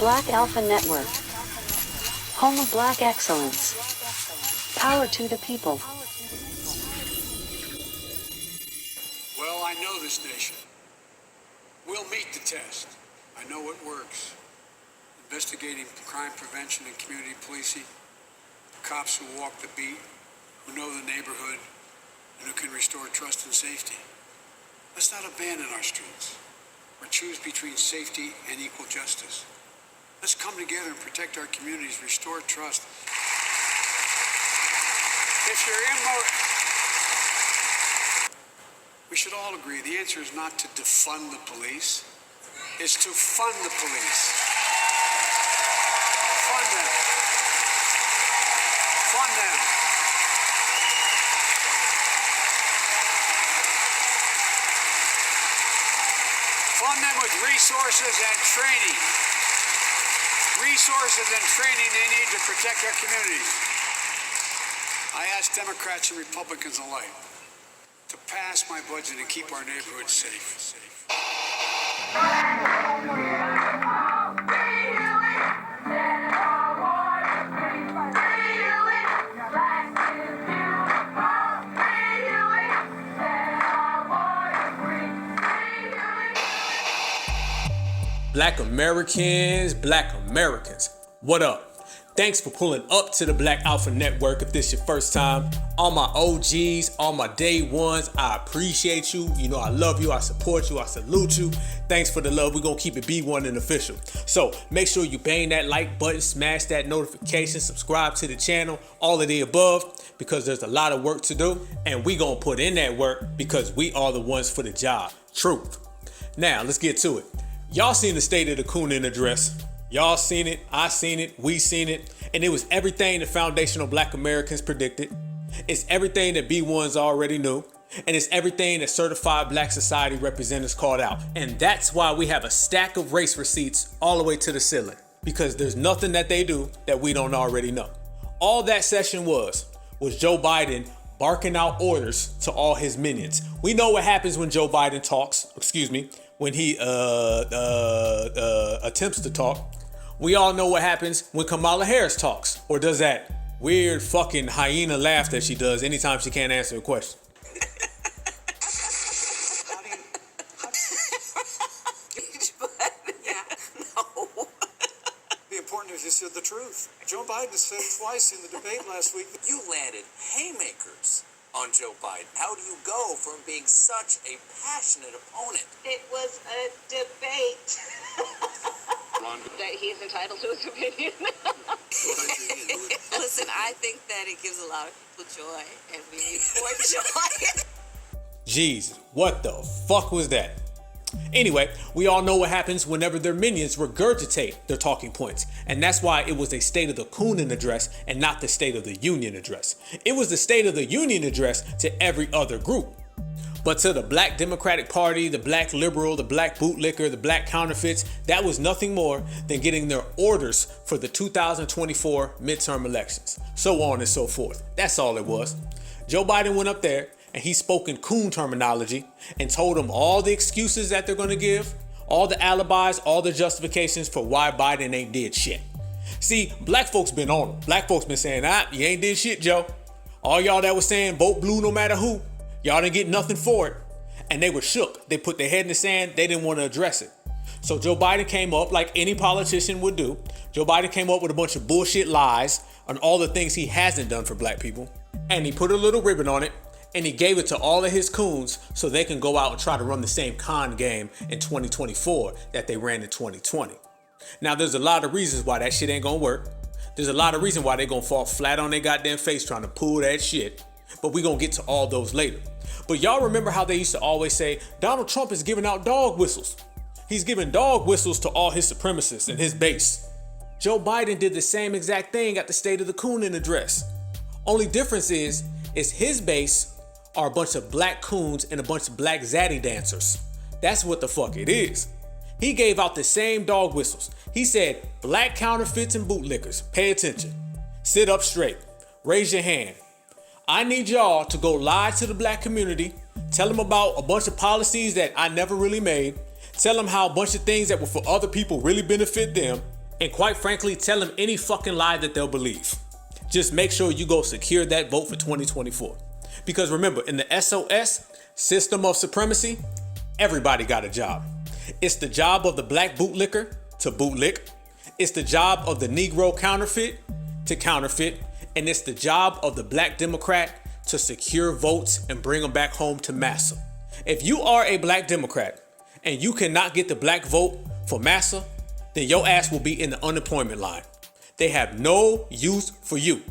Black Alpha Network. Home of Black excellence. Power to the people. Well, I know this nation. We'll meet the test. I know it works. Investigating crime prevention and community policing. Cops who walk the beat, who know the neighborhood, and who can restore trust and safety. Let's not abandon our streets or choose between safety and equal justice. Let's come together and protect our communities, restore trust. If you're we should all agree the answer is not to defund the police, it's to fund the police. Fund them. Fund them. Fund them with resources and training. Resources and training they need to protect our communities. I ask Democrats and Republicans alike to pass my budget and keep our neighborhoods safe. Black Americans, what up? Thanks for pulling up to the Black Alpha Network if this is your first time. All my OGs, all my day ones, I appreciate you. You know I love you, I support you, I salute you. Thanks for the love. We're going to keep it B1 and official. So make sure you bang that like button, smash that notification, subscribe to the channel, all of the above, because there's a lot of work to do. And we going to put in that work because we are the ones for the job. Truth. Now, let's get to it. Y'all seen the State of the Coonan address. Y'all seen it, I seen it, we seen it, and it was everything the foundational Black Americans predicted. It's everything that B1s already knew, and it's everything that certified Black society representatives called out. And that's why we have a stack of race receipts all the way to the ceiling, because there's nothing that they do that we don't already know. All that session was Joe Biden barking out orders to all his minions. We know what happens when Joe Biden talks, when he attempts to talk. We all know what happens when Kamala Harris talks or does that weird fucking hyena laugh that she does anytime she can't answer a question. Be important if you said the truth. Joe Biden said twice in the debate last week. You landed haymakers on Joe Biden. How do you go from being such a passionate opponent? It was a debate. That he's entitled to his opinion. Listen, I think that it gives a lot of people joy, and we need more joy. Jeez, what the fuck was that? Anyway, we all know what happens whenever their minions regurgitate their talking points. And that's why it was a State of the Coonan address and not the State of the Union address. It was the State of the Union address to every other group. But to the Black Democratic Party, the Black Liberal, the Black Bootlicker, the Black Counterfeits, that was nothing more than getting their orders for the 2024 midterm elections. So on and so forth. That's all it was. Joe Biden went up there and he spoke in coon terminology and told them all the excuses that they're going to give, all the alibis, all the justifications for why Biden ain't did shit. See, Black folks been on them. Black folks been saying, you ain't did shit, Joe. All y'all that was saying vote blue no matter who, y'all didn't get nothing for it. And they were shook. They put their head in the sand. They didn't want to address it. So Joe Biden came up like any politician would do. Joe Biden came up with a bunch of bullshit lies on all the things he hasn't done for Black people. And he put a little ribbon on it. And he gave it to all of his coons so they can go out and try to run the same con game in 2024 that they ran in 2020. Now, there's a lot of reasons why that shit ain't gonna work. There's a lot of reasons why they're gonna fall flat on their goddamn face trying to pull that shit. But we're gonna get to all those later. But y'all remember how they used to always say, Donald Trump is giving out dog whistles. He's giving dog whistles to all his supremacists and his base. Joe Biden did the same exact thing at the State of the Coonan address. Only difference is his base are a bunch of Black coons and a bunch of Black zaddy dancers. That's what the fuck it is. He gave out the same dog whistles. He said, Black counterfeits and bootlickers, pay attention. Sit up straight. Raise your hand. I need y'all to go lie to the Black community, tell them about a bunch of policies that I never really made, tell them how a bunch of things that were for other people really benefit them, And quite frankly, tell them any fucking lie that they'll believe. Just make sure you go secure that vote for 2024. Because remember, in the SOS, system of supremacy, everybody got a job. It's the job of the black bootlicker to bootlick. It's the job of the Negro counterfeit to counterfeit. And it's the job of the black Democrat to secure votes and bring them back home to massa. If you are a black Democrat and you cannot get the black vote for massa, then your ass will be in the unemployment line. They have no use for you.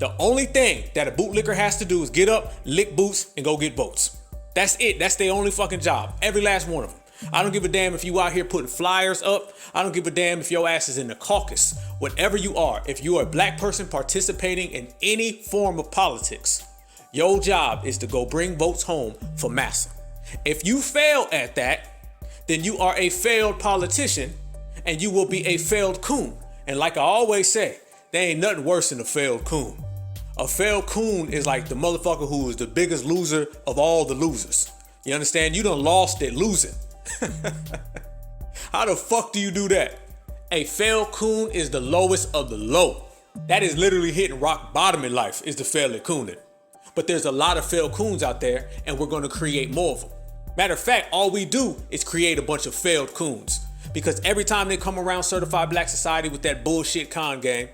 The only thing that a bootlicker has to do is get up, lick boots, and go get votes. That's it. That's their only fucking job. Every last one of them. I don't give a damn if you out here putting flyers up. I don't give a damn if your ass is in the caucus. Whatever you are, if you are a black person participating in any form of politics, your job is to go bring votes home for massa. If you fail at that, then you are a failed politician and you will be a failed coon. And like I always say, there ain't nothing worse than a failed coon. A failed coon is like the motherfucker who is the biggest loser of all the losers. You understand? You done lost at losing. How the fuck do you do that? A failed coon is the lowest of the low. That is literally hitting rock bottom in life, is the fail at cooning. But there's a lot of failed coons out there, and we're gonna create more of them. Matter of fact, all we do is create a bunch of failed coons. Because every time they come around certified black society with that bullshit con game,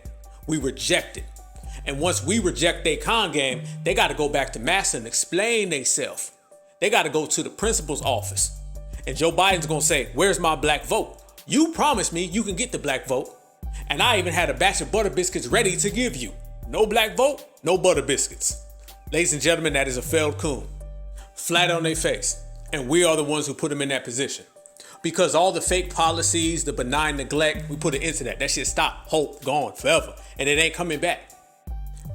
we reject it. And once we reject their con game, they gotta go back to massa and explain themselves. They gotta go to the principal's office. And Joe Biden's gonna say, where's my black vote? You promised me you can get the black vote. And I even had a batch of butter biscuits ready to give you. No black vote, no butter biscuits. Ladies and gentlemen, that is a failed coon. Flat on their face. And we are the ones who put them in that position. Because all the fake policies, the benign neglect, we put an end to that. That shit stopped, hope, gone, forever. And it ain't coming back.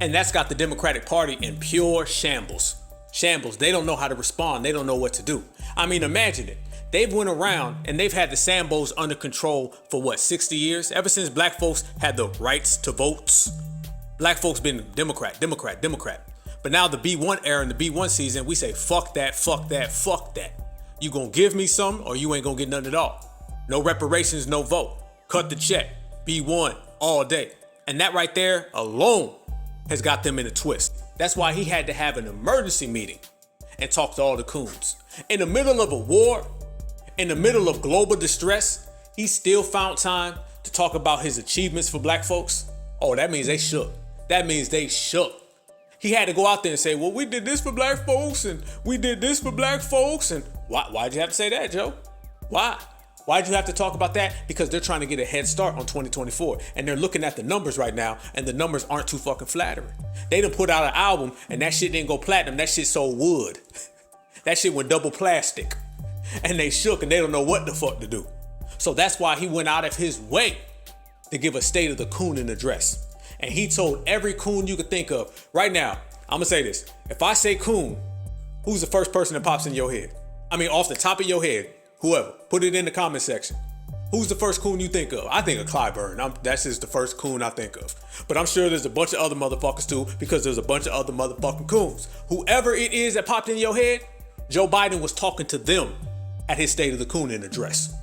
And that's got the Democratic Party in pure shambles. Shambles. They don't know how to respond. They don't know what to do. I mean, imagine it. They've went around and they've had the Samb0's under control for what, 60 years? Ever since black folks had the rights to votes. Black folks been Democrat. But now the B1 era and the B1 season, we say, fuck that, fuck that, fuck that. You gonna give me some or you ain't gonna get none at all. No reparations, no vote. Cut the check. B1 all day. And that right there alone has got them in a twist. That's why he had to have an emergency meeting and talk to all the coons. In the middle of a war, in the middle of global distress, he still found time to talk about his achievements for black folks. Oh, that means they shook. That means they shook. He had to go out there and say, well, we did this for black folks and we did this for black folks. And why'd you have to say that, Joe? Why? Why'd you have to talk about that? Because they're trying to get a head start on 2024. And they're looking at the numbers right now, and the numbers aren't too fucking flattering. They done put out an album, and that shit didn't go platinum. That shit sold wood. That shit went double plastic. And they shook, and they don't know what the fuck to do. So that's why he went out of his way to give a State of the Coonin address. And he told every coon you could think of. Right now, I'm gonna say this. If I say coon, who's the first person that pops in your head? I mean, off the top of your head. Whoever, put it in the comment section. Who's the first coon you think of? I think of Clyburn. That's just the first coon I think of. But I'm sure there's a bunch of other motherfuckers too, because there's a bunch of other motherfucking coons. Whoever it is that popped in your head, Joe Biden was talking to them at his State of the Coonin address.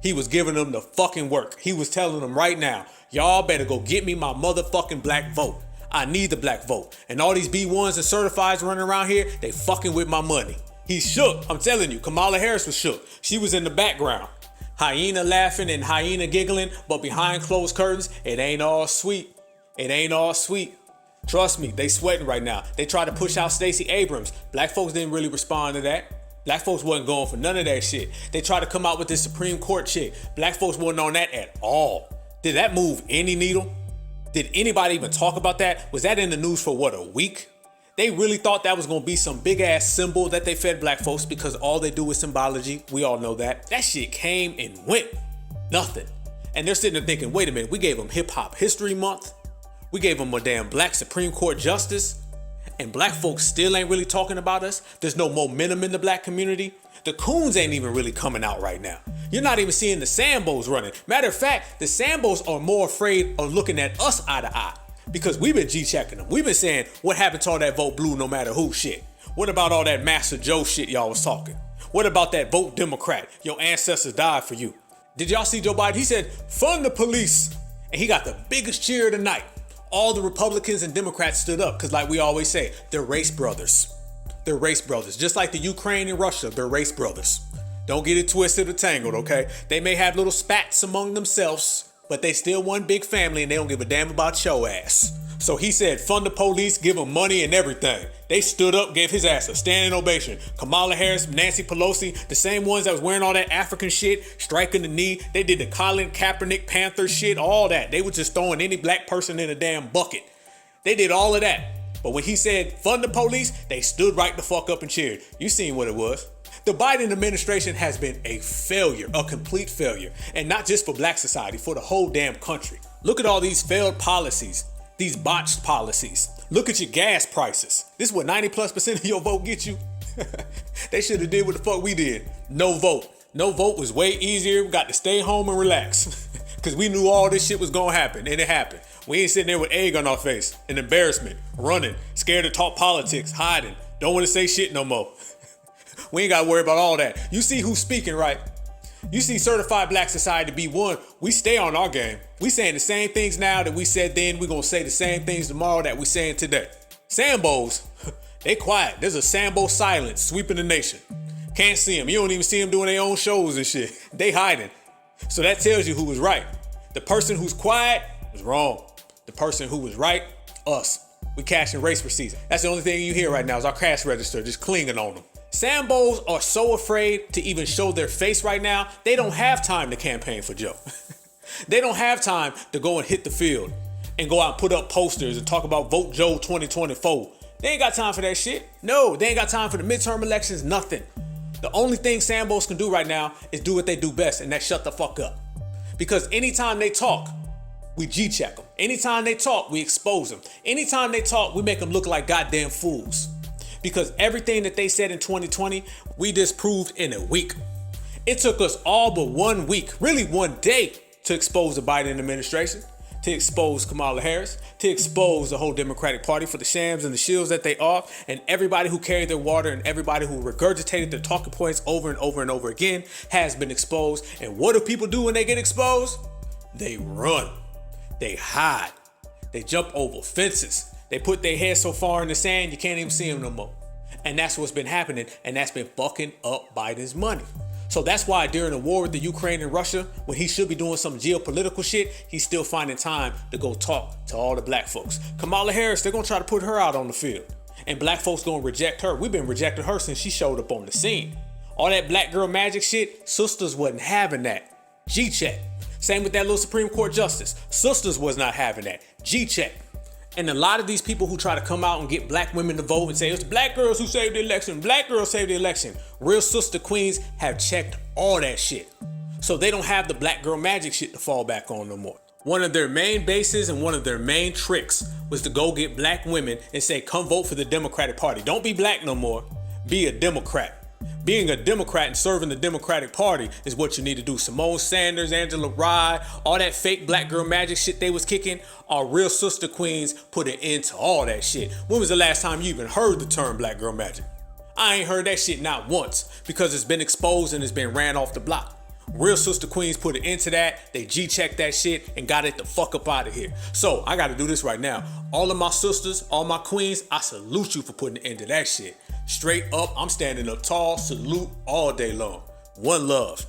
He was giving them the fucking work. He was telling them right now, y'all better go get me my motherfucking black vote. I need the black vote. And all these B1s and certifieds running around here, they fucking with my money. He's shook. I'm telling you, Kamala Harris was shook. She was in the background. Hyena laughing and hyena giggling, but behind closed curtains, it ain't all sweet. It ain't all sweet. Trust me, they sweating right now. They tried to push out Stacey Abrams. Black folks didn't really respond to that. Black folks wasn't going for none of that shit. They tried to come out with this Supreme Court chick. Black folks wasn't on that at all. Did that move any needle? Did anybody even talk about that? Was that in the news for what, a week? They really thought that was gonna be some big ass symbol that they fed black folks because all they do is symbology. We all know that. That shit came and went. Nothing. And they're sitting there thinking, wait a minute, we gave them Hip Hop History Month. We gave them a damn black Supreme Court justice. And black folks still ain't really talking about us. There's no momentum in the black community. The coons ain't even really coming out right now. You're not even seeing the Samb0's running. Matter of fact, the Samb0's are more afraid of looking at us eye to eye. Because we've been G-checking them. We've been saying, what happened to all that vote blue no matter who shit? What about all that Master Joe shit y'all was talking? What about that vote Democrat? Your ancestors died for you. Did y'all see Joe Biden? He said, fund the police. And he got the biggest cheer of the night. All the Republicans and Democrats stood up because, like we always say, they're race brothers. They're race brothers. Just like the Ukraine and Russia, they're race brothers. Don't get it twisted or tangled, okay? They may have little spats among themselves, but they still one big family and they don't give a damn about your ass. So he said, fund the police, give them money and everything. They stood up, gave his ass a standing ovation. Kamala Harris, Nancy Pelosi, the same ones that was wearing all that African shit, striking the knee. They did the Colin Kaepernick Panther shit, all that. They were just throwing any black person in a damn bucket. They did all of that. But when he said, fund the police, they stood right the fuck up and cheered. You seen what it was. The Biden administration has been a failure, a complete failure. And not just for black society, for the whole damn country. Look at all these failed policies. These botched policies. Look at your gas prices. This is what 90+% of your vote get you. They should have did what the fuck we did. No vote. No vote was way easier. We got to stay home and relax. Because we knew all this shit was going to happen. And it happened. We ain't sitting there with egg on our face. An embarrassment. Running. Scared to talk politics. Hiding. Don't want to say shit no more. We ain't got to worry about all that. You see who's speaking, right? You see Certified Black Society B1, we stay on our game. We saying the same things now that we said then. We gonna say the same things tomorrow that we saying today. Samb0's, they quiet. There's a Samb0 silence sweeping the nation. Can't see them. You don't even see them doing their own shows and shit. They hiding. So that tells you who was right. The person who's quiet was wrong. The person who was right, us. We cashing race receipts. That's the only thing you hear right now is our cash register just clinging on them. Samb0's are so afraid to even show their face right now, they don't have time to campaign for Joe. They don't have time to go and hit the field and go out and put up posters and talk about vote Joe 2024. They ain't got time for that shit. No, they ain't got time for the midterm elections, nothing. The only thing Samb0's can do right now is do what they do best, and that's shut the fuck up. Because anytime they talk, we G-check them. Anytime they talk, we expose them. Anytime they talk, we make them look like goddamn fools. Because everything that they said in 2020, we disproved in a week. It took us all but 1 week, really 1 day, to expose the Biden administration, to expose Kamala Harris, to expose the whole Democratic Party for the shams and the shills that they are, and everybody who carried their water and everybody who regurgitated their talking points over and over and over again has been exposed. And what do people do when they get exposed? They run. They hide. They jump over fences. They put their head so far in the sand, you can't even see them no more. And that's what's been happening, and that's been fucking up Biden's money. So that's why during the war with the Ukraine and Russia, when he should be doing some geopolitical shit, he's still finding time to go talk to all the black folks. Kamala Harris, they're gonna try to put her out on the field. And black folks gonna reject her. We've been rejecting her since she showed up on the scene. All that black girl magic shit, sisters wasn't having that. G-check. Same with that little Supreme Court justice. Sisters was not having that. G-check. And a lot of these people who try to come out and get black women to vote and say it's black girls who saved the election, black girls saved the election. Real sister queens have checked all that shit. So they don't have the black girl magic shit to fall back on no more. One of their main bases and one of their main tricks was to go get black women and say, come vote for the Democratic Party. Don't be black no more. Be a Democrat. Being a Democrat and serving the Democratic Party is what you need to do. Simone Sanders, Angela Rye, all that fake black girl magic shit they was kicking, our real sister queens put an end to all that shit. When was the last time you even heard the term black girl magic? I ain't heard that shit not once because it's been exposed and it's been ran off the block. Real sister queens put an end to that. They G-checked that shit and got it the fuck up out of here. So I got to do this right now. All of my sisters, all my queens, I salute you for putting an end to that shit. Straight up, I'm standing up tall, salute all day long. One love.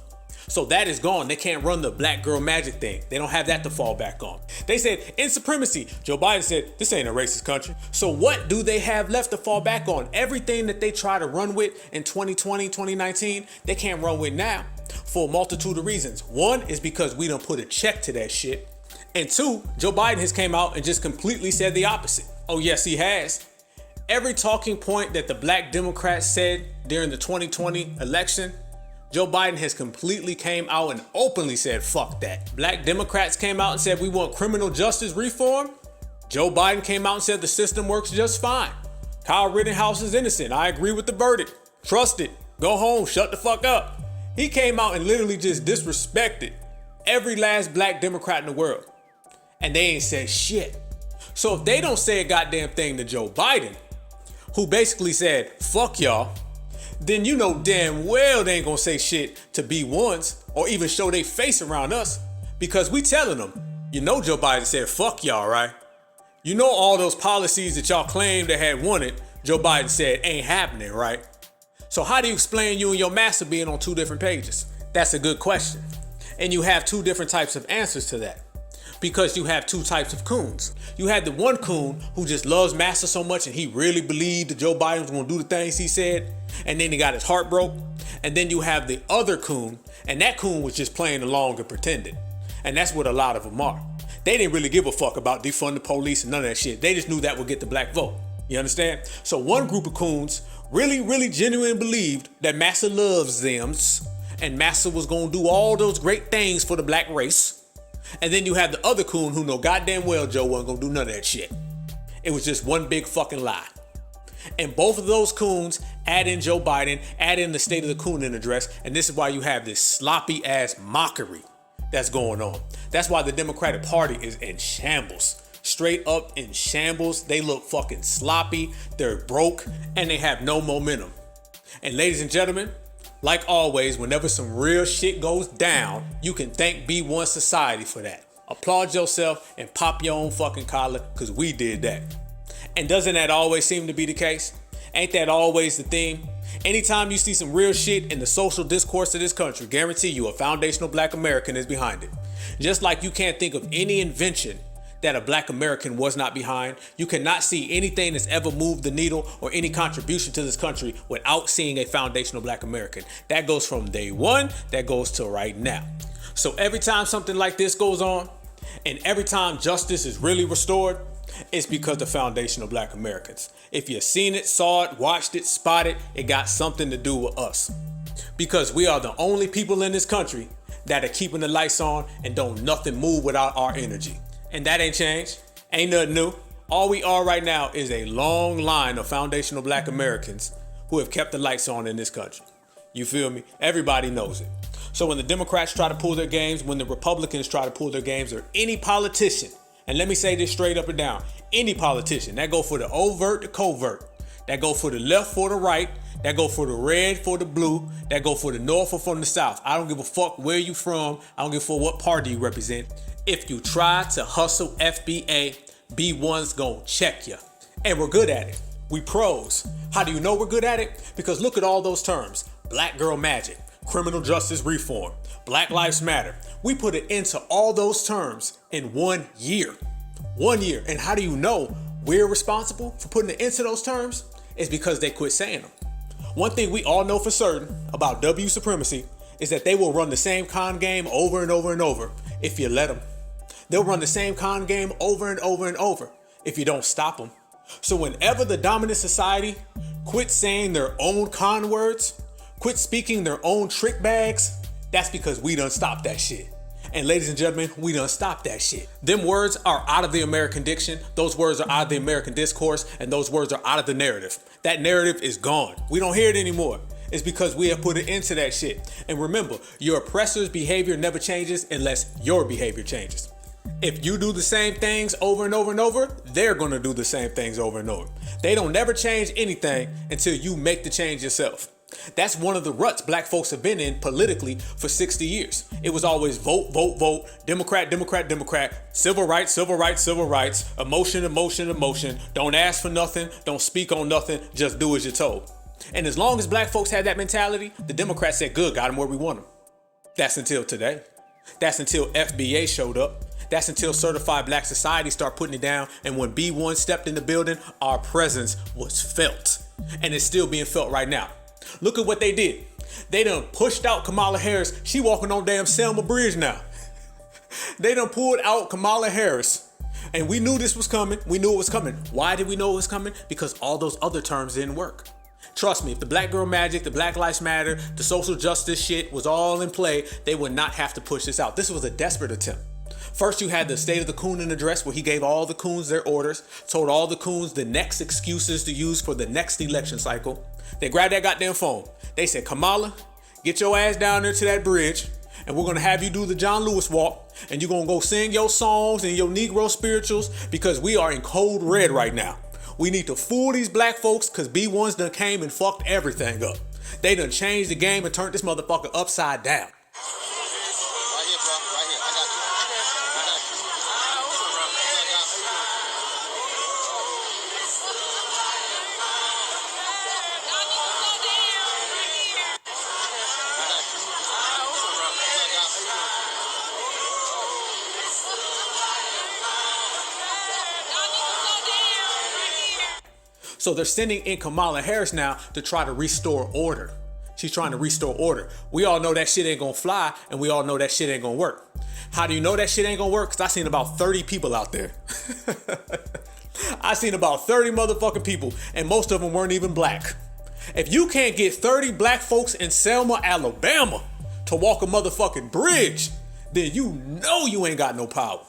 So that is gone. They can't run the black girl magic thing. They don't have that to fall back on. They said in supremacy. Joe Biden said this ain't a racist country. So what do they have left to fall back on? Everything that they try to run with in 2020, 2019, they can't run with now for a multitude of reasons. One is because we done put a check to that shit. And two, Joe Biden has came out and just completely said the opposite. Oh yes, he has. Every talking point that the black Democrats said during the 2020 election, Joe Biden has completely came out and openly said, fuck that. Black Democrats came out and said we want criminal justice reform. Joe Biden came out and said the system works just fine. Kyle Rittenhouse is innocent. I agree with the verdict. Trust it. Go home. Shut the fuck up. He came out and literally just disrespected every last black Democrat in the world. And they ain't said shit. So if they don't say a goddamn thing to Joe Biden, who basically said, fuck y'all, then you know damn well they ain't gonna say shit to B1s or even show their face around us because we telling them, You know Joe Biden said, fuck y'all, right? You know all those policies that y'all claimed they had wanted, Joe Biden said ain't happening, right? So how do you explain you and your master being on two different pages? That's a good question. And you have two different types of answers to that. Because you have two types of coons. You had the one coon who just loves master so much and he really believed that Joe Biden was gonna do the things he said, and then he got his heart broke. And then you have the other coon, and that coon was just playing along and pretending. And that's what a lot of them are. They didn't really give a fuck about defund the police and none of that shit. They just knew that would get the black vote. You understand? So one group of coons really genuinely believed that Massa loves thems and Massa was gonna do all those great things for the black race. And then you have the other coon who know goddamn well Joe wasn't gonna do none of that shit. It was just one big fucking lie. And both of those coons add in Joe Biden, add in the State of the Coonin address, and this is why you have this sloppy ass mockery that's going on. That's why the Democratic Party is in shambles. Straight up in shambles. They look fucking sloppy, they're broke, and they have no momentum. And ladies and gentlemen, like always, whenever some real shit goes down, you can thank B1 Society for that. Applaud yourself and pop your own fucking collar, because we did that. And doesn't that always seem to be the case? Ain't that always the theme? Anytime you see some real shit in the social discourse of this country, guarantee you a foundational black American is behind it. Just like you can't think of any invention that a black American was not behind, you cannot see anything that's ever moved the needle or any contribution to this country without seeing a foundational black American. That goes from day one, that goes to right now. So every time something like this goes on, and every time justice is really restored, it's because of foundational black Americans. If you've seen it, saw it, watched it, spotted, it got something to do with us. Because we are the only people in this country that are keeping the lights on and don't nothing move without our energy. And that ain't changed. Ain't nothing new. All we are right now is a long line of foundational black Americans who have kept the lights on in this country. You feel me? Everybody knows it. So when the Democrats try to pull their games, when the Republicans try to pull their games, or any politician, and let me say this straight up and down, any politician, that go for the overt, the covert, that go for the left, for the right, that go for the red, for the blue, that go for the north or from the south. I don't give a fuck where you from. I don't give a fuck what party you represent. If you try to hustle FBA, B1's gonna check you. And we're good at it. We pros. How do you know we're good at it? Because look at all those terms. Black girl magic, criminal justice reform, Black Lives Matter. We put an end to all those terms in 1 year. 1 year. And how do you know we're responsible for putting an end to those terms? It's because they quit saying them. One thing we all know for certain about W supremacy is that they will run the same con game over and over and over if you let them. They'll run the same con game over and over and over if you don't stop them. So whenever the dominant society quit saying their own con words, quit speaking their own trick bags, that's because we done stopped that shit. And ladies and gentlemen, we done stopped that shit. Them words are out of the American diction. Those words are out of the American discourse. And those words are out of the narrative. That narrative is gone. We don't hear it anymore. It's because we have put an end to that shit. And remember, your oppressor's behavior never changes unless your behavior changes. If you do the same things over and over and over, they're gonna do the same things over and over. They don't never change anything until you make the change yourself. That's one of the ruts black folks have been in politically for 60 years. It was always vote, vote, vote, Democrat, Democrat, Democrat, civil rights, civil rights, civil rights, emotion, emotion, emotion, don't ask for nothing, don't speak on nothing, just do as you're told. And as long as black folks had that mentality, the Democrats said, good, got them where we want them. That's until today. That's until FBA showed up. That's until Certified Black Society started putting it down. And when B1 stepped in the building, our presence was felt. And it's still being felt right now. Look at what they did. They done pushed out Kamala Harris. She walking on damn Selma bridge now. They done pulled out Kamala Harris. And we knew this was coming. We knew it was coming. Why did we know it was coming? Because all those other terms didn't work. Trust me, if the black girl magic, the Black Lives Matter, the social justice shit was all in play, they would not have to push this out. This was a desperate attempt. First, you had the State of the Coonin address where he gave all the coons their orders, told all the coons the next excuses to use for the next election cycle. They grabbed that goddamn phone. They said, Kamala, get your ass down there to that bridge, and we're going to have you do the John Lewis walk, and you're going to go sing your songs and your Negro spirituals because we are in cold red right now. We need to fool these black folks because B1's done came and fucked everything up. They done changed the game and turned this motherfucker upside down. Right here, bro. Right here. I got you. So they're sending in Kamala Harris now to try to restore order. She's trying to restore order. We all know that shit ain't gonna fly, and we all know that shit ain't gonna work. How do you know that shit ain't gonna work? Because I seen about 30 people out there. I seen about 30 motherfucking people, and most of them weren't even black. If you can't get 30 black folks in Selma, Alabama to walk a motherfucking bridge, then you know you ain't got no power.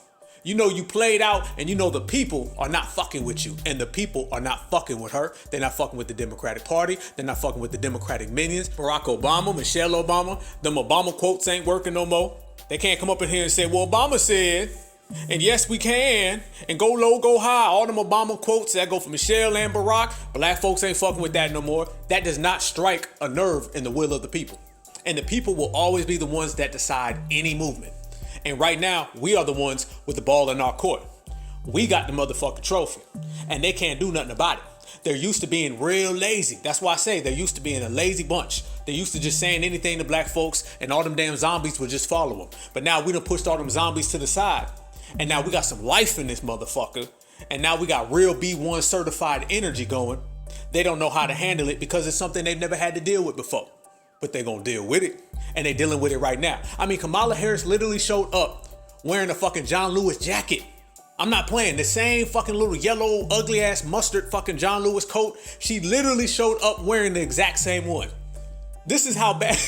You know you played out, and you know the people are not fucking with you, and the people are not fucking with her. They're not fucking with the Democratic Party. They're not fucking with the Democratic minions. Barack Obama, Michelle Obama, them Obama quotes ain't working no more. They can't come up in here and say, well, Obama said, and yes, we can, and go low, go high. All them Obama quotes that go for Michelle and Barack, black folks ain't fucking with that no more. That does not strike a nerve in the will of the people. And the people will always be the ones that decide any movement. And right now, we are the ones with the ball in our court. We got the motherfucking trophy, and they can't do nothing about it. They're used to being real lazy. That's why I say they're used to being a lazy bunch. They're used to just saying anything to black folks, and all them damn zombies would just follow them. But now we done pushed all them zombies to the side, and now we got some life in this motherfucker, and now we got real B1 certified energy going. They don't know how to handle it because it's something they've never had to deal with before. But they're gonna deal with it, and they're dealing with it right now. I mean, Kamala Harris literally showed up wearing a fucking John Lewis jacket. I'm not playing. The same fucking little yellow, ugly ass mustard fucking John Lewis coat. She literally showed up wearing the exact same one. This is how bad.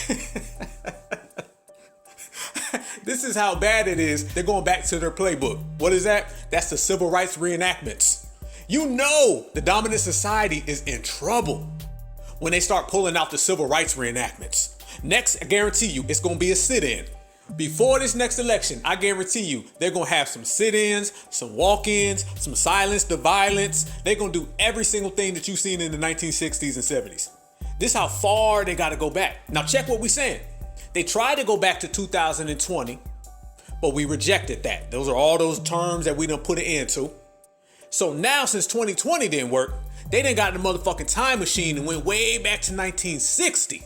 This is how bad it is. They're going back to their playbook. What is that? That's the civil rights reenactments. You know the dominant society is in trouble when they start pulling out the civil rights reenactments. Next, I guarantee you, it's gonna be a sit-in. Before this next election, I guarantee you, they're gonna have some sit-ins, some walk-ins, some silence to violence. They're gonna do every single thing that you've seen in the 1960s and 70s. This is how far they gotta go back. Now check what we're saying. They tried to go back to 2020, but we rejected that. Those are all those terms that we done put an end to. So now, since 2020 didn't work, they done got in the motherfucking time machine and went way back to 1960.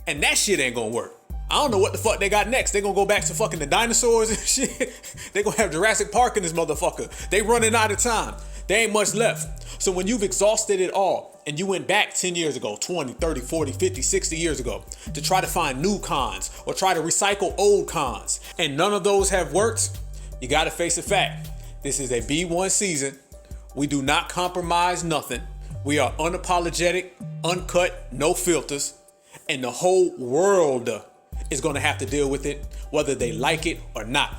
And that shit ain't gonna work. I don't know what the fuck they got next. They gonna go back to fucking the dinosaurs and shit. They gonna have Jurassic Park in this motherfucker. They running out of time. There ain't much left. So when you've exhausted it all and you went back 10 years ago, 20, 30, 40, 50, 60 years ago to try to find new cons or try to recycle old cons, and none of those have worked, you gotta face a fact. This is a B1 season. We do not compromise nothing. We are unapologetic, uncut, no filters, and the whole world is gonna have to deal with it, whether they like it or not.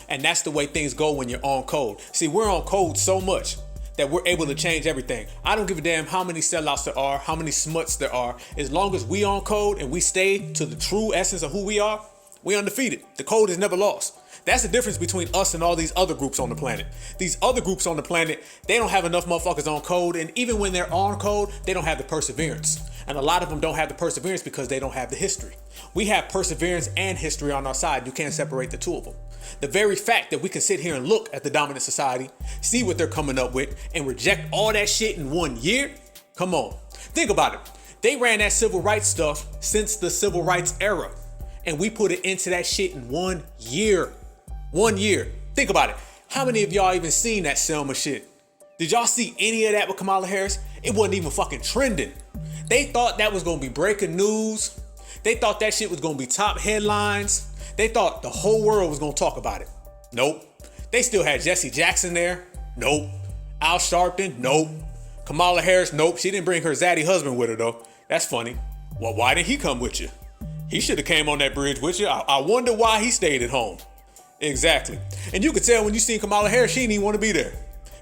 And that's the way things go when you're on code. See, we're on code so much that we're able to change everything. I don't give a damn how many sellouts there are, how many smuts there are. As long as we on code and we stay to the true essence of who we are, we undefeated. The code is never lost. That's the difference between us and all these other groups on the planet. These other groups on the planet, they don't have enough motherfuckers on code, and even when they're on code, they don't have the perseverance. And a lot of them don't have the perseverance because they don't have the history. We have perseverance and history on our side. You can't separate the two of them. The very fact that we can sit here and look at the dominant society, see what they're coming up with, and reject all that shit in 1 year, come on. Think about it. They ran that civil rights stuff since the civil rights era, and we put it into that shit in 1 year. 1 year. Think about it. How many of y'all even seen that Selma shit? Did y'all see any of that with Kamala Harris? It wasn't even fucking trending. They thought that was gonna be breaking news. They thought that shit was gonna be top headlines. They thought the whole world was gonna talk about it. Nope. They still had Jesse Jackson there. Nope. Al Sharpton. Nope. Kamala Harris. Nope. She didn't bring her zaddy husband with her though. That's funny. Well, why didn't he come with you? He should have came on that bridge with you. I wonder why he stayed at home. Exactly. And you could tell when you seen Kamala Harris, she didn't even want to be there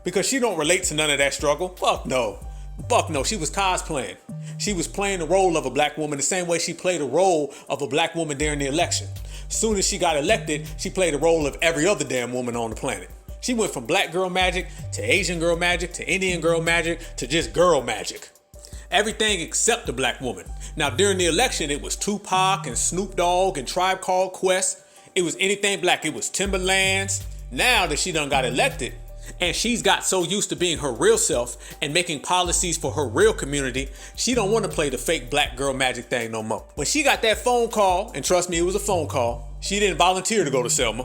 because she don't relate to none of that struggle. Fuck no. Fuck no. She was cosplaying. She was playing the role of a black woman the same way she played the role of a black woman during the election. Soon as she got elected, she played the role of every other damn woman on the planet. She went from black girl magic to Asian girl magic to Indian girl magic to just girl magic. Everything except the black woman. Now during the election, it was Tupac and Snoop Dogg and Tribe Called Quest. It was anything black. It was Timberlands. Now that she done got elected and she's got so used to being her real self and making policies for her real community, she don't want to play the fake black girl magic thing no more. When she got that phone call, and trust me, it was a phone call. She didn't volunteer to go to Selma.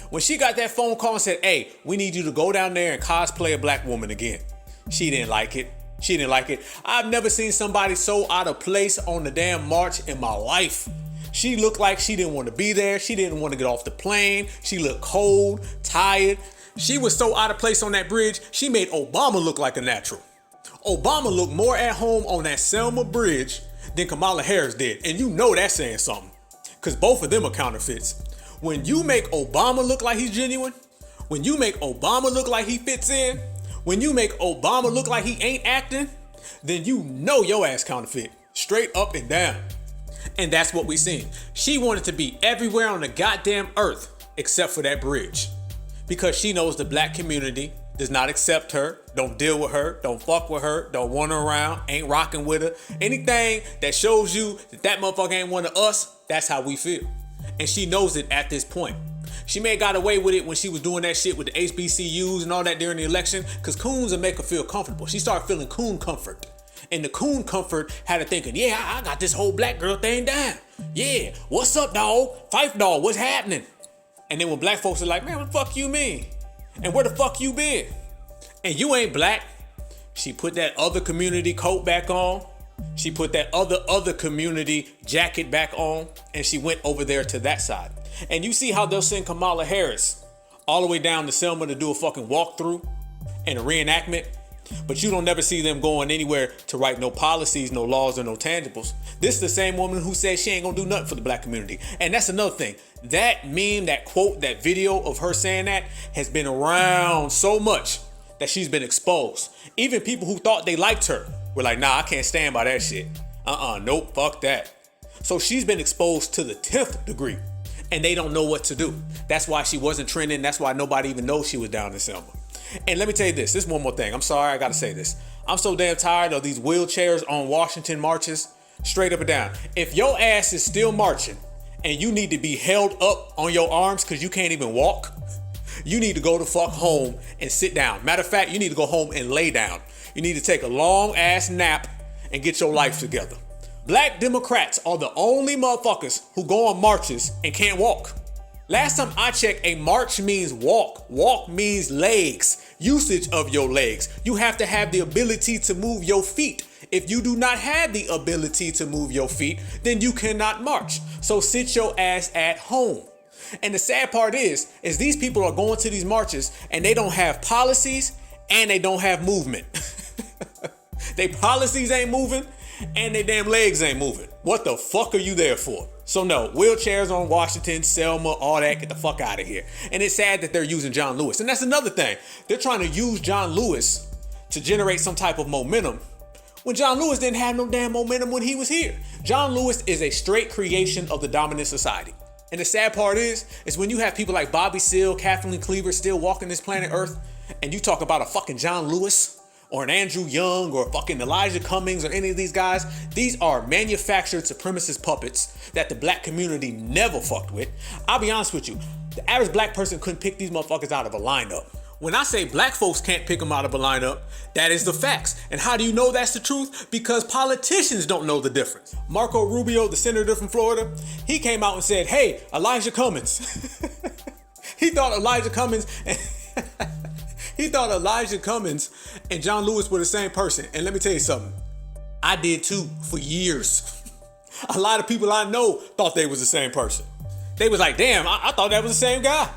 When she got that phone call and said, hey, we need you to go down there and cosplay a black woman again. She didn't like it. She didn't like it. I've never seen somebody so out of place on the damn march in my life. She looked like she didn't want to be there. She didn't want to get off the plane. She looked cold, tired. She was so out of place on that bridge, she made Obama look like a natural. Obama looked more at home on that Selma bridge than Kamala Harris did. And you know that's saying something, because both of them are counterfeits. When you make Obama look like he's genuine, when you make Obama look like he fits in, when you make Obama look like he ain't acting, then you know your ass counterfeit, straight up and down. And that's what we seen. She wanted to be everywhere on the goddamn earth except for that bridge, because she knows the black community does not accept her, don't deal with her, don't fuck with her, don't want her around, ain't rocking with her. Anything that shows you that that motherfucker ain't one of us, that's how we feel. And she knows it at this point. She may have got away with it when she was doing that shit with the HBCUs and all that during the election, because coons will make her feel comfortable. She started feeling coon comfort. And the coon comfort had her thinking, yeah, I got this whole black girl thing down. Yeah, what's up, dog? Fife dog, what's happening? And then when black folks are like, man, what the fuck you mean? And where the fuck you been? And you ain't black. She put that other community coat back on. She put that other community jacket back on, and she went over there to that side. And you see how they'll send Kamala Harris all the way down to Selma to do a fucking walkthrough and a reenactment, but you don't never see them going anywhere to write no policies, no laws, or no tangibles. This is the same woman who said she ain't gonna do nothing for the black community. And that's another thing. That meme, that quote, that video of her saying that has been around so much that she's been exposed. Even people who thought they liked her were like, nah, I can't stand by that shit. Nope, fuck that. So she's been exposed to the 10th degree, and they don't know what to do. That's why she wasn't trending. That's why nobody even knows she was down in Selma. And let me tell you this one more thing. I'm sorry, I gotta say this. I'm so damn tired of these wheelchairs on Washington marches, straight up and down. If your ass is still marching and you need to be held up on your arms because you can't even walk, you need to go the fuck home and sit down. Matter of fact, you need to go home and lay down. You need to take a long ass nap and get your life together. Black Democrats are the only motherfuckers who go on marches and can't walk. Last time I checked, a march means walk. Walk means legs, usage of your legs. You have to have the ability to move your feet. If you do not have the ability to move your feet, then you cannot march. So sit your ass at home. And the sad part is these people are going to these marches and they don't have policies and they don't have movement. They policies ain't moving and their damn legs ain't moving. What the fuck are you there for? So no, wheelchairs on Washington, Selma, all that, get the fuck out of here. And it's sad that they're using John Lewis. And that's another thing. They're trying to use John Lewis to generate some type of momentum when John Lewis didn't have no damn momentum when he was here. John Lewis is a straight creation of the dominant society. And the sad part is when you have people like Bobby Seale, Kathleen Cleaver still walking this planet Earth, and you talk about a fucking John Lewis or an Andrew Young or fucking Elijah Cummings or any of these guys. These are manufactured supremacist puppets that the black community never fucked with. I'll be honest with you, the average black person couldn't pick these motherfuckers out of a lineup. When I say black folks can't pick them out of a lineup, that is the facts. And how do you know that's the truth? Because politicians don't know the difference. Marco Rubio, the senator from Florida, he came out and said, hey, Elijah Cummings. He thought Elijah Cummings and John Lewis were the same person. And let me tell you something. I did too for years. A lot of people I know thought they was the same person. They was like, damn, I thought that was the same guy.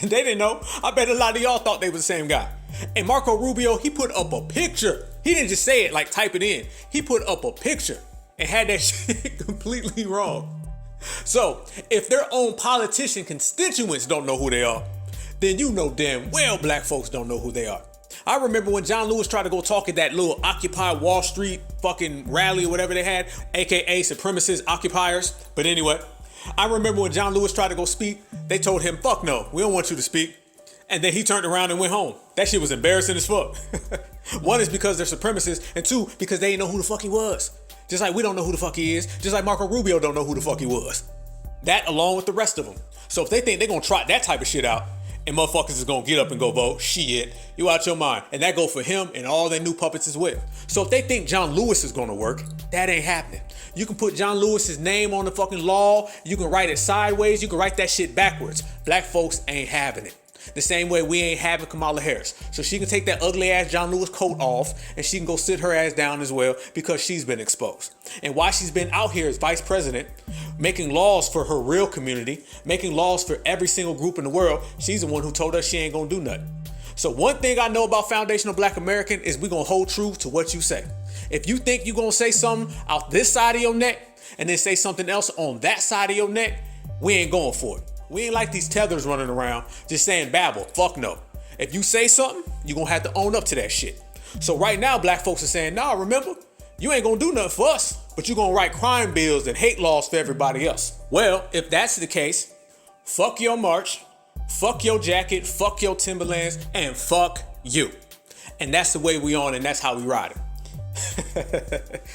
And they didn't know. I bet a lot of y'all thought they was the same guy. And Marco Rubio, he put up a picture. He didn't just say it like type it in. He put up a picture and had that shit completely wrong. So if their own politician constituents don't know who they are, then you know damn well black folks don't know who they are. I remember when John Lewis tried to go talk at that little Occupy Wall Street fucking rally or whatever they had, aka supremacist occupiers. But anyway, I remember when John Lewis tried to go speak, they told him, fuck no, we don't want you to speak. And then he turned around and went home. That shit was embarrassing as fuck. One is because they're supremacists, and two, because they didn't know who the fuck he was. Just like we don't know who the fuck he is, just like Marco Rubio don't know who the fuck he was. That along with the rest of them. So if they think they're gonna trot that type of shit out, and motherfuckers is gonna get up and go vote, shit, you out your mind. And that go for him and all their new puppets as well. So if they think John Lewis is gonna work, that ain't happening. You can put John Lewis's name on the fucking law, you can write it sideways, you can write that shit backwards. Black folks ain't having it. The same way we ain't having Kamala Harris. So she can take that ugly ass John Lewis coat off and she can go sit her ass down as well because she's been exposed. And while she's been out here as vice president, making laws for her real community, making laws for every single group in the world, she's the one who told us she ain't gonna do nothing. So one thing I know about foundational Black American is we gonna hold true to what you say. If you think you gonna say something out this side of your neck and then say something else on that side of your neck, we ain't going for it. We ain't like these tethers running around just saying babble. Fuck no. If you say something, you gonna have to own up to that shit. So right now, Black folks are saying, nah, remember, you ain't gonna do nothing for us, but you gonna write crime bills and hate laws for everybody else. Well, if that's the case, fuck your march, fuck your jacket, fuck your Timberlands, and fuck you. And that's the way we on, and that's how we ride it.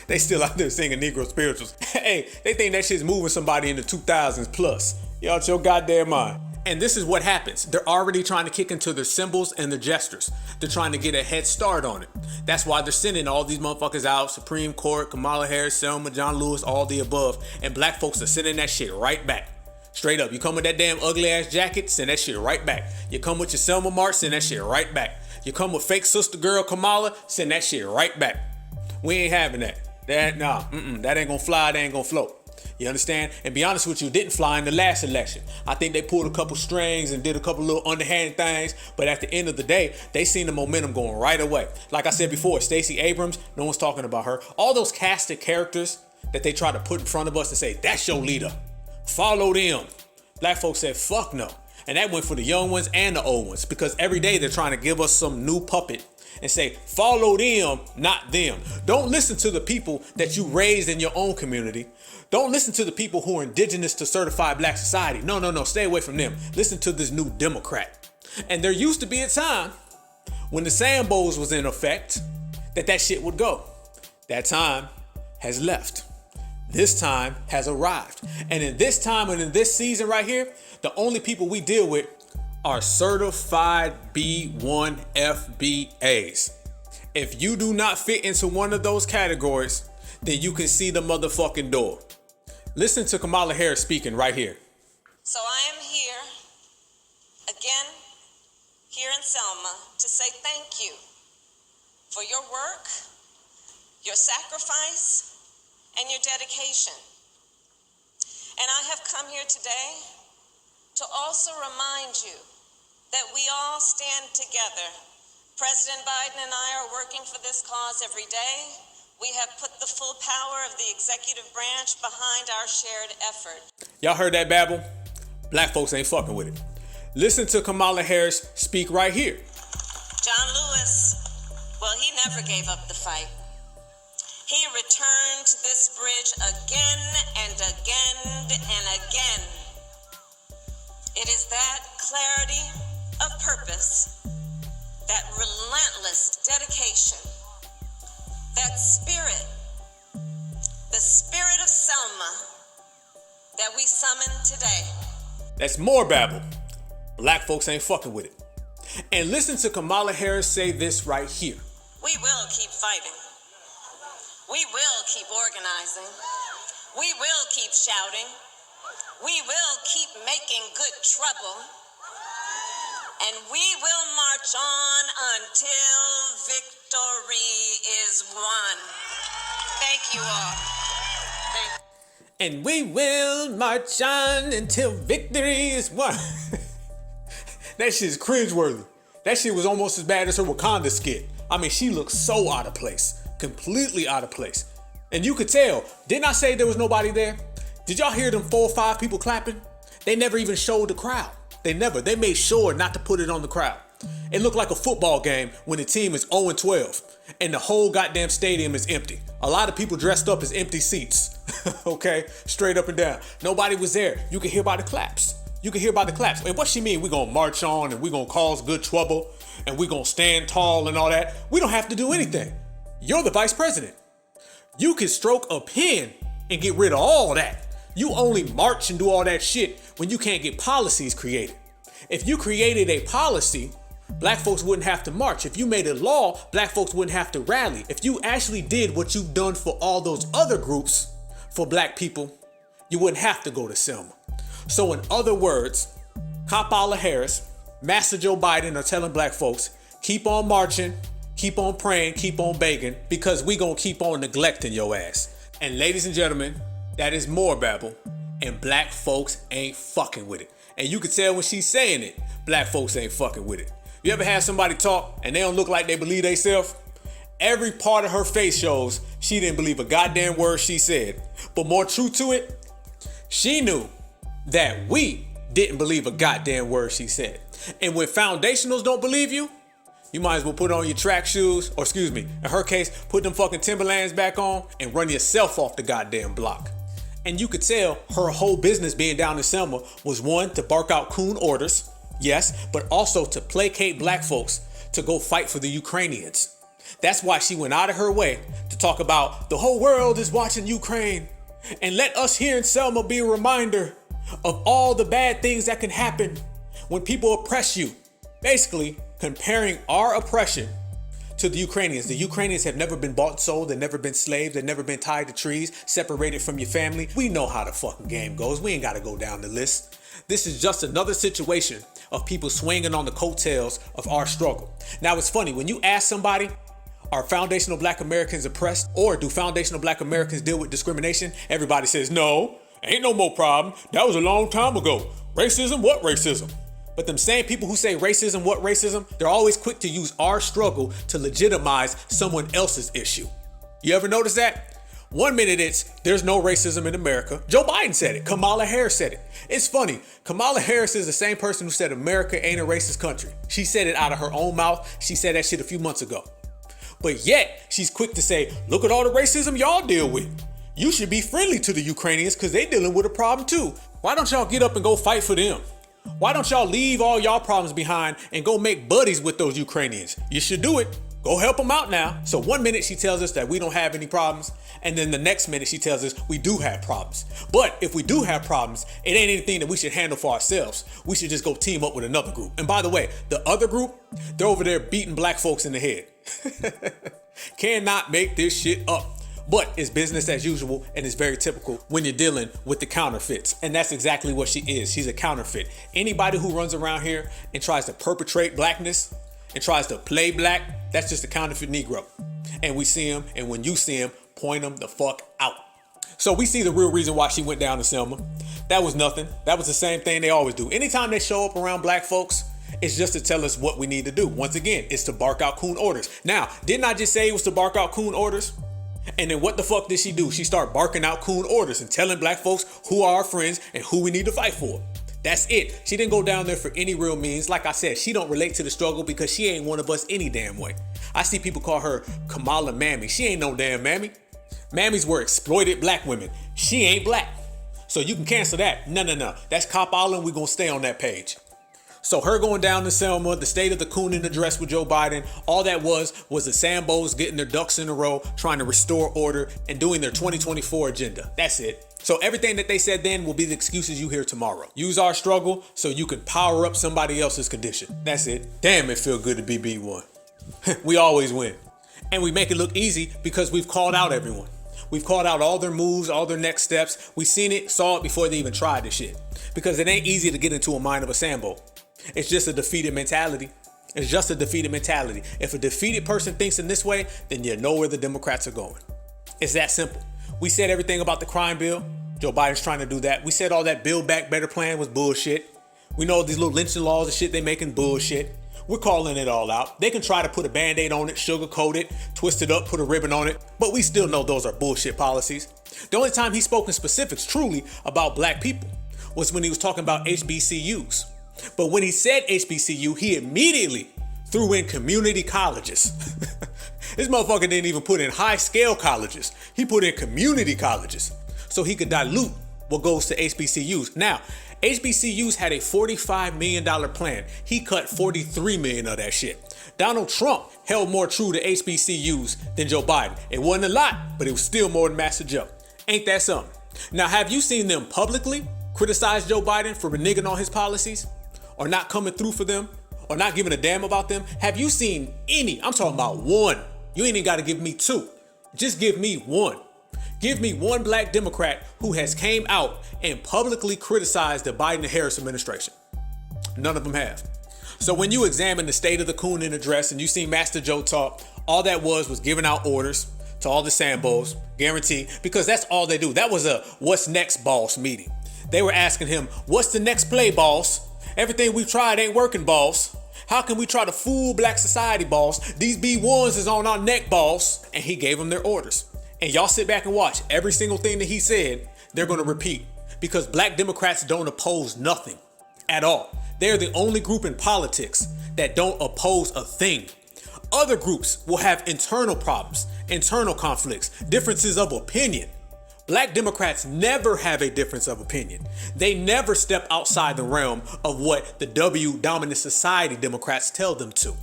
They still out there singing Negro spirituals. Hey, they think that shit's moving somebody in the 2000s plus. Y'all out your goddamn mind. And this is what happens. They're already trying to kick into their symbols and their gestures. They're trying to get a head start on it. That's why they're sending all these motherfuckers out. Supreme Court, Kamala Harris, Selma, John Lewis, all the above. And Black folks are sending that shit right back. Straight up. You come with that damn ugly ass jacket, send that shit right back. You come with your Selma march, send that shit right back. You come with fake sister girl Kamala, send that shit right back. We ain't having that. That ain't gonna fly, that ain't gonna float. You understand? And be honest with you, it didn't fly in the last election. I think they pulled a couple strings and did a couple little underhand things, but at the end of the day, they seen the momentum going right away. Like I said before, Stacey Abrams, no one's talking about her. All those casted characters that they try to put in front of us and say, that's your leader. Follow them. Black folks said, fuck no. And that went for the young ones and the old ones, because every day they're trying to give us some new puppet and say, follow them, not them. Don't listen to the people that you raised in your own community. Don't listen to the people who are indigenous to certified Black society. No, stay away from them. Listen to this new Democrat. And there used to be a time when the Samb0's was in effect that shit would go. That time has left. This time has arrived. And in this time and in this season right here, the only people we deal with are certified B1 FBAs. If you do not fit into one of those categories, then you can see the motherfucking door. Listen to Kamala Harris speaking right here. So I am here, again, here in Selma, to say thank you for your work, your sacrifice, and your dedication. And I have come here today to also remind you that we all stand together. President Biden and I are working for this cause every day. We have put the full power of the executive branch behind our shared effort. Y'all heard that babble? Black folks ain't fucking with it. Listen to Kamala Harris speak right here. John Lewis, well, he never gave up the fight. He returned to this bridge again and again and again. It is that clarity of purpose, that relentless dedication, that spirit, the spirit of Selma that we summon today. That's more babble. Black folks ain't fucking with it. And listen to Kamala Harris say this right here. We will keep fighting. We will keep organizing. We will keep shouting. We will keep making good trouble. And we will march on until victory is won. Thank you all. And we will march on until victory is won. That shit is cringeworthy. That shit was almost as bad as her Wakanda skit. I mean, she looks so out of place. Completely out of place. And you could tell. Didn't I say there was nobody there? Did y'all hear them 4 or 5 people clapping? They never even showed the crowd. They made sure not to put it on the crowd. It looked like a football game when the team is 0-12 and the whole goddamn stadium is empty. A lot of people dressed up as empty seats. Okay? Straight up and down. Nobody was there. You could hear by the claps. And what she mean? We gonna march on and we gonna cause good trouble and we gonna stand tall and all that. We don't have to do anything. You're the vice president. You can stroke a pen and get rid of all that. You only march and do all that shit when you can't get policies created. If you created a policy, Black folks wouldn't have to march. If you made a law, Black folks wouldn't have to rally. If you actually did what you've done for all those other groups, for Black people, you wouldn't have to go to Selma. So in other words, Kamala Harris, Master Joe Biden are telling black folks, keep on marching, keep on praying, keep on begging, because we gonna keep on neglecting your ass. And ladies and gentlemen, that is more babble, and black folks ain't fucking with it. And you can tell when she's saying it, black folks ain't fucking with it. You ever had somebody talk and they don't look like they believe they self? Every part of her face shows she didn't believe a goddamn word she said. But more true to it, she knew that we didn't believe a goddamn word she said. And when foundationals don't believe you, you might as well put on your track shoes, or excuse me, in her case, put them fucking Timberlands back on and run yourself off the goddamn block. And you could tell her whole business being down in Selma was one, to bark out coon orders, yes, but also to placate black folks to go fight for the Ukrainians. That's why she went out of her way to talk about the whole world is watching Ukraine. And let us here in Selma be a reminder of all the bad things that can happen when people oppress you. Basically, comparing our oppression to the Ukrainians. The Ukrainians have never been bought and sold. They've never been slaves. They've never been tied to trees, separated from your family. We know how the fucking game goes. We ain't got to go down the list. This is just another situation of people swinging on the coattails of our struggle. Now, it's funny, when you ask somebody, are foundational black Americans oppressed, or do foundational black Americans deal with discrimination? Everybody says, no, ain't no more problem. That was a long time ago. Racism, what racism? But them same people who say racism, what racism? They're always quick to use our struggle to legitimize someone else's issue. You ever notice that? One minute it's, there's no racism in America. Joe Biden said it. Kamala Harris said it. It's funny. Kamala Harris is the same person who said America ain't a racist country. She said it out of her own mouth. She said that shit a few months ago. But yet, she's quick to say, look at all the racism y'all deal with. You should be friendly to the Ukrainians because they dealing with a problem too. Why don't y'all get up and go fight for them? Why don't y'all leave all y'all problems behind and go make buddies with those Ukrainians? You should do it. Go help them out now. So one minute she tells us that we don't have any problems, and then the next minute she tells us we do have problems. But if we do have problems, it ain't anything that we should handle for ourselves. We should just go team up with another group. And by the way, the other group, they're over there beating black folks in the head. Cannot make this shit up. But it's business as usual, and it's very typical when you're dealing with the counterfeits. And that's exactly what she is. She's a counterfeit. Anybody who runs around here and tries to perpetrate blackness and tries to play black, that's just a counterfeit Negro. And we see him, and when you see him, point him the fuck out. So we see the real reason why she went down to Selma. That was nothing. That was the same thing they always do. Anytime they show up around black folks, it's just to tell us what we need to do. Once again, it's to bark out coon orders. Now, didn't I just say it was to bark out coon orders? And then what the fuck did she do? She started barking out coon orders and telling black folks who are our friends and who we need to fight for. That's it. She didn't go down there for any real means. Like I said, she don't relate to the struggle because she ain't one of us any damn way. I see people call her Kamala Mammy. She ain't no damn mammy. Mammies were exploited black women. She ain't black. So you can cancel that. No. That's Cop Island. We're going to stay on that page. So her going down to Selma, the state of the Coonan address with Joe Biden, all that was the Samb0's getting their ducks in a row, trying to restore order and doing their 2024 agenda. That's it. So everything that they said then will be the excuses you hear tomorrow. Use our struggle so you can power up somebody else's condition. That's it. Damn, it feel good to be B1. We always win. And we make it look easy because we've called out everyone. We've called out all their moves, all their next steps. We've seen it, saw it before they even tried this shit. Because it ain't easy to get into a mind of a Samb0. It's just a defeated mentality. It's just a defeated mentality. If a defeated person thinks in this way, then you know where the Democrats are going. It's that simple. We said everything about the crime bill. Joe Biden's trying to do that. We said all that Build Back Better plan was bullshit. We know these little lynching laws and shit they making bullshit. We're calling it all out. They can try to put a band-aid on it, sugarcoat it, twist it up, put a ribbon on it, but we still know those are bullshit policies. The only time he spoke in specifics truly about black people was when he was talking about HBCUs. But when he said HBCU, he immediately threw in community colleges. This motherfucker didn't even put in high-scale colleges. He put in community colleges so he could dilute what goes to HBCUs. Now, HBCUs had a $45 million plan. He cut $43 million of that shit. Donald Trump held more true to HBCUs than Joe Biden. It wasn't a lot, but it was still more than Master Joe. Ain't that something? Now, have you seen them publicly criticize Joe Biden for reneging on his policies? Or not coming through for them? Or not giving a damn about them? Have you seen any? I'm talking about one. You ain't even got to give me two. Just give me one. Give me one black Democrat who has came out and publicly criticized the Biden-Harris administration. None of them have. So when you examine the State of the Coonin address and you see Master Joe talk, all that was giving out orders to all the Samb0's, guarantee, because that's all they do. That was a what's next boss meeting. They were asking him, what's the next play, boss? Everything we've tried ain't working, boss. How can we try to fool black society, boss? These B1s is on our neck, boss. And he gave them their orders. And y'all sit back and watch. Every single thing that he said, they're going to repeat. Because black Democrats don't oppose nothing at all. They're the only group in politics that don't oppose a thing. Other groups will have internal problems, internal conflicts, differences of opinion. Black Democrats never have a difference of opinion. They never step outside the realm of what the W-dominant society Democrats tell them to.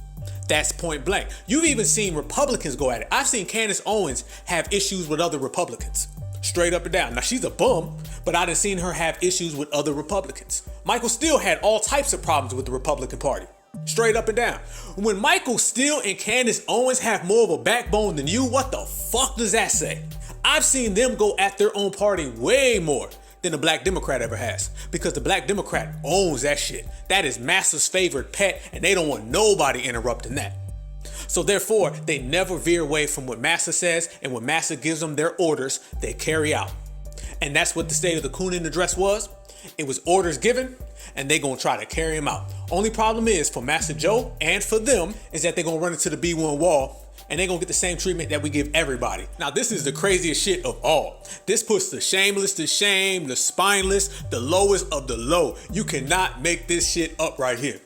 That's point blank. You've even seen Republicans go at it. I've seen Candace Owens have issues with other Republicans. Straight up and down. Now, she's a bum, but I done seen her have issues with other Republicans. Michael Steele had all types of problems with the Republican Party. Straight up and down. When Michael Steele and Candace Owens have more of a backbone than you, what the fuck does that say? I've seen them go at their own party way more than the black Democrat ever has, because the black Democrat owns that shit. That is Massa's favorite pet, and they don't want nobody interrupting that. So therefore, they never veer away from what Massa says, and when Massa gives them their orders, they carry out. And that's what the State of the Coonin address was. It was orders given, and they gonna try to carry them out. Only problem is for Master Joe and for them is that they're gonna run into the B1 wall, and they're gonna get the same treatment that we give everybody. Now, this is the craziest shit of all. This puts the shameless to shame, the spineless, the lowest of the low. You cannot make this shit up right here.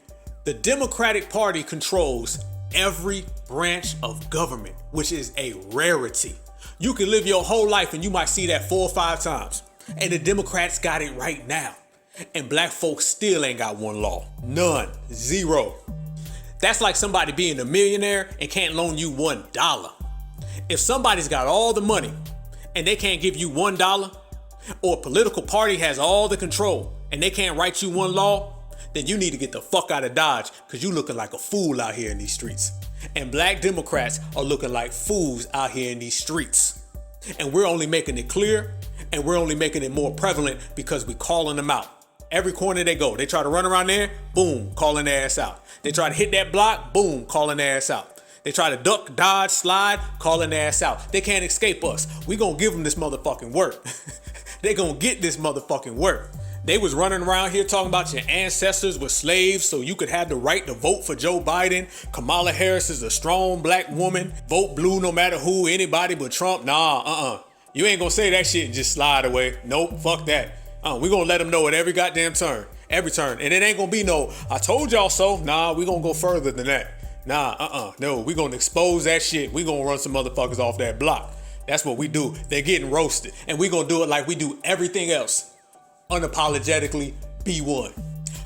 The Democratic Party controls every branch of government, which is a rarity. You can live your whole life and you might see that 4 or 5 times. And the Democrats got it right now. And black folks still ain't got one law. None. Zero. That's like somebody being a millionaire and can't loan you $1. If somebody's got all the money and they can't give you $1, or a political party has all the control and they can't write you one law, then you need to get the fuck out of Dodge, because you looking like a fool out here in these streets. And black Democrats are looking like fools out here in these streets. And we're only making it clear, and we're only making it more prevalent because we calling them out. Every corner they go, they try to run around there, boom, calling their ass out. They try to hit that block, boom, calling their ass out. They try to duck, dodge, slide, calling their ass out. They can't escape us. We gonna give them this motherfucking work. They gonna get this motherfucking work. They was running around here talking about your ancestors were slaves so you could have the right to vote for Joe Biden. Kamala Harris is a strong black woman. Vote blue no matter who, anybody but Trump. Nah, You ain't gonna say that shit and just slide away. Nope, fuck that. We gonna let them know at every goddamn turn. Every turn. And it ain't gonna be no, I told y'all so. Nah, we gonna go further than that. Nah, no, we gonna expose that shit. We gonna run some motherfuckers off that block. That's what we do. They're getting roasted. And we gonna do it like we do everything else. Unapologetically B1.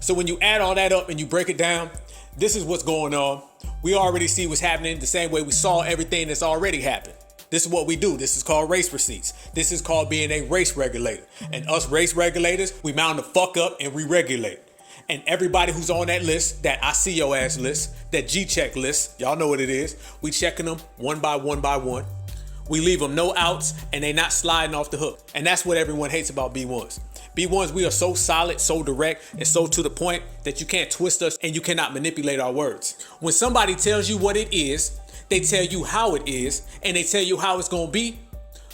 So when you add all that up and you break it down, this is what's going on. We already see what's happening the same way we saw everything that's already happened. This is what we do. This is called race receipts. This is called being a race regulator. And us race regulators, we mount the fuck up and re-regulate. And everybody who's on that list, that I see your ass list, that G-check list, y'all know what it is. We checking them one by one. We leave them no outs and they not sliding off the hook. And that's what everyone hates about B1s. B1s, we are so solid, so direct, and so to the point that you can't twist us and you cannot manipulate our words. When somebody tells you what it is, they tell you how it is, and they tell you how it's gonna be,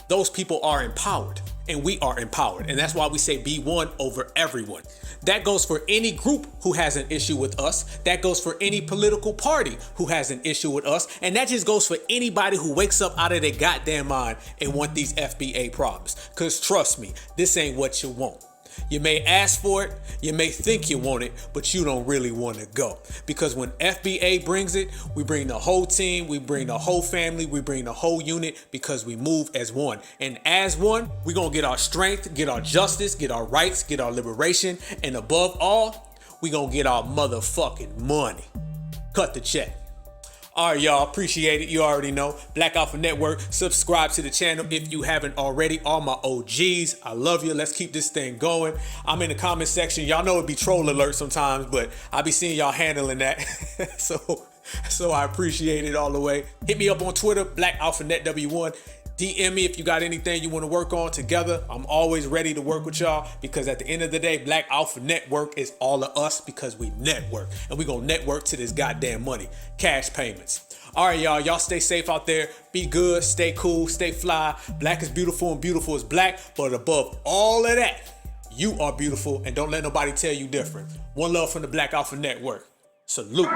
those people are empowered, and we are empowered. And that's why we say B1 over everyone. That goes for any group who has an issue with us. That goes for any political party who has an issue with us. And that just goes for anybody who wakes up out of their goddamn mind and want these FBA problems. Because trust me, this ain't what you want. You may ask for it, you may think you want it, but you don't really want to go. Because when FBA brings it, we bring the whole team, we bring the whole family, we bring the whole unit, because we move as one. And as one, we're going to get our strength, get our justice, get our rights, get our liberation, and above all, we're going to get our motherfucking money. Cut the check. All right, y'all, appreciate it. You already know. Black Alpha Network. Subscribe to the channel if you haven't already. All my OGs, I love you. Let's keep this thing going. I'm in the comment section. Y'all know it be troll alert sometimes, but I be seeing y'all handling that. So I appreciate it all the way. Hit me up on Twitter, Black Alpha Net W1. DM me if you got anything you want to work on together. I'm always ready to work with y'all because at the end of the day, Black Alpha Network is all of us because we network. And we gonna network to this goddamn money. Cash payments. All right, y'all. Y'all stay safe out there. Be good, stay cool, stay fly. Black is beautiful and beautiful is black. But above all of that, you are beautiful and don't let nobody tell you different. One love from the Black Alpha Network. Salute.